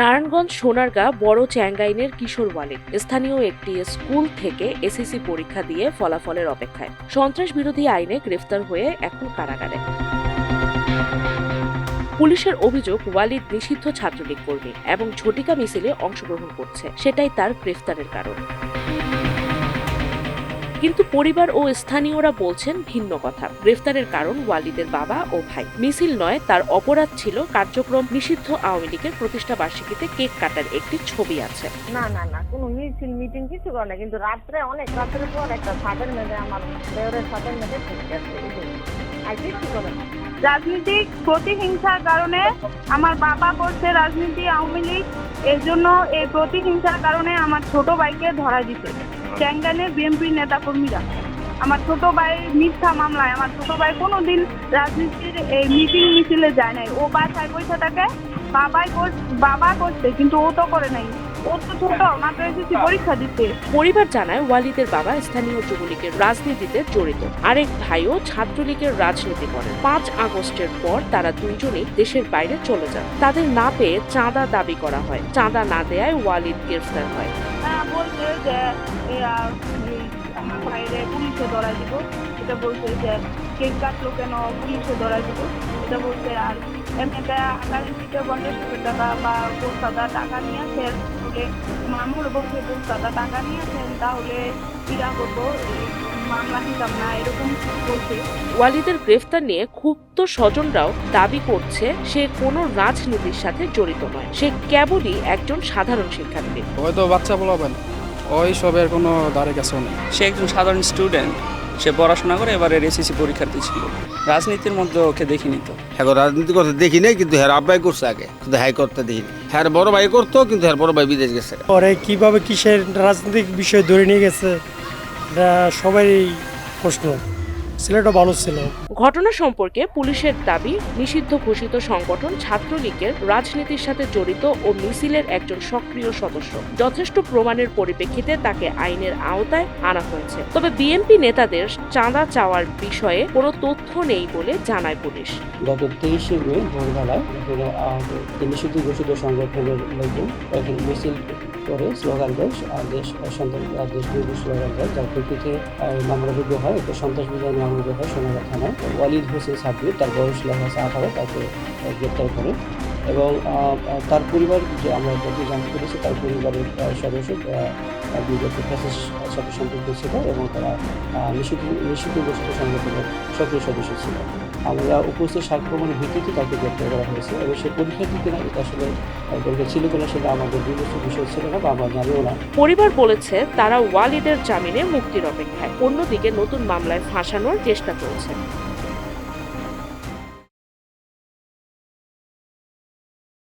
নারায়ণগঞ্জ সোনারগাঁ বড় চ্যাঙ্গাইনের কিশোর ওয়ালিদ স্থানীয় একটি স্কুল থেকে এসএসসি পরীক্ষা দিয়ে ফলাফলের অপেক্ষায়। সন্ত্রাস বিরোধী আইনে গ্রেফতার হয়ে এখন কারাগারে। পুলিশের অভিযোগ, ওয়ালিদ নিষিদ্ধ ছাত্রলীগ কর্মী এবং ঝটিকা মিছিলে অংশগ্রহণ করছে, সেটাই তার গ্রেফতারের কারণ। কিন্তু পরিবার ও স্থানীয়রা বলছেন ভিন্ন কথা। গ্রেফতারের কারণ ওয়ালিদের বাবা ও ভাই। মিছিল নয়, তার অপরাধ ছিল কার্যক্রম। নিষিদ্ধ আওয়ামী লীগের প্রতিষ্ঠা বার্ষিকীতে কেক কাটার একটি ছবি আছে। না না না, কোনো মিছিল মিটিং কিছু করে না, কিন্তু রাত্রে অনেক রাত্রের পর একটা ছাদের মেঝে আমার দেওরের ছাদের মেঝে আর কিছু করে না। রাজনৈতিক প্রতিহিংসার কারণে আমার বাবা করছে রাজনীতি, আওয়ামী লীগ, এর জন্য এই প্রতিহিংসার কারণে আমার ছোট ভাইকে ধরা দিতে চ্যাঙ্গাইনের বিএনপি নেতাকর্মীরা। আমার ছোট ভাই মিথ্যা মামলায়, আমার ছোট ভাই কোনোদিন রাজনীতির এই মিটিং মিছিলে যায় নাই। ও বাসায় বসে থাকে, বাবা করছে, কিন্তু ও তো করে নাই। ও তো ছোট, মাত্র এসএসসি পরীক্ষা দিতে। পরিবার জানায়, ওয়ালিদের বাবা স্থানীয় যুবলীগের রাজনীতিতে জড়িত, আরেক ভাইও ছাত্রলীগের রাজনীতি করেন। 5 আগস্টের পর তারা দুইজনেই দেশের বাইরে চলে যান। তাদের না পেয়ে চাঁদা দাবি করা হয়। চাঁদা না দেয়ায় ওয়ালিদ গ্রেফতার হয়। বলছে যে আমার ভাইরে পুলিশে ধরা দিব, এটা বলছে যে কেক কাটলো কেন পুলিশে ধরা দিব, এটা বলছে। আর এমনিতে কারেন্সিতে 50,000 টাকা বা 4,000 টাকা নিয়েছেন বলে মামুর বলছে 4,000 টাকা নিয়েছেন, তাহলে ইরা করবো, মামলা নিতাম না, এরকম বলছে। ওয়ালিদের গ্রেফতার নিয়ে ক্ষুব্ধ স্বজনরাও দাবি করছে সে কোনো রাজনীতির সাথে জড়িত নয়, সে কেবলই একজন সাধারণ শিক্ষার্থী। হয়তো বাচ্চা বলাবেন, ওই সবের কোনো ধারে কাছে নেই। সে একজন সাধারণ স্টুডেন্ট, সে পড়াশোনা করে এবারে এসএসসি পরীক্ষার্থী ছিল। রাজনীতির মধ্যে ওকে দেখিনি তো। হ্যাঁ, রাজনীতি করতে দেখি নাই, কিন্তু হ্যাঁ আব্বাই করছে আগে, কিন্তু হাই করতে দেখিনি। হ্যাঁ বড় ভাই করতো, কিন্তু হ্যাঁ বড় ভাই বিদেশ গেছে। পরে কিভাবে কিসের রাজনৈতিক বিষয় ধরে নিয়ে গেছে, এটা সবাই প্রশ্ন। ছেলেটা ভালো ছিল। ঘটনা সম্পর্কে পুলিশের দাবি, নিষিদ্ধ ঘোষিত সংগঠন ছাত্রলীগের রাজনীতির সাথে জড়িত ও মিছিলের একজন সক্রিয় সদস্য। যথেষ্ট প্রমাণের পরিপ্রেক্ষিতে তাকে আইনের আওতায় আনা হয়েছে। তবে বিএনপি নেতাদের চাঁদা চাওয়ার বিষয়ে কোনো তথ্য নেই বলে জানায় পুলিশ। গত 23শে মে ভোরবেলায় নিষিদ্ধ ঘোষিত সংগঠনের লোকজন এখানে মিছিল করে স্লোগান দেশ বিরোধী স্লোগান দেয়, যার প্রেক্ষিতে মামলাযোগ্য হয়। এটা সন্ত্রাস বিরোধী মামলা হয় সোনারগাঁ থানায়। ওয়ালিদ হোসেন সাব্বির, তার বয়স লেখা আছে 18, তাকে গ্রেপ্তার করে। এবং তার পরিবার, যে আমরা যত জানতে পেরেছি, তার পরিবারের সদস্য বিগত ফ্যাসিস্ট সাথে সম্পর্ক ছিল এবং তারা নিষিদ্ধ ঘোষিত সংগঠনের সক্রিয় সদস্য ছিল। আমরা উপস্থিত সাক্ষ্য প্রমাণের ভিত্তিতে তাকে গ্রেপ্তার করা হয়েছে এবং সে পরীক্ষা দিতে না, এটা আসলে পরীক্ষা ছিল কিনা সেটা আমাদের বিবেচ্য বিষয় ছিল না বা আমরা জানিও না। পরিবার বলেছে তারা ওয়ালিদের জামিনে মুক্তির অপেক্ষায়, অন্যদিকে নতুন মামলায় ফাঁসানোর চেষ্টা করছে।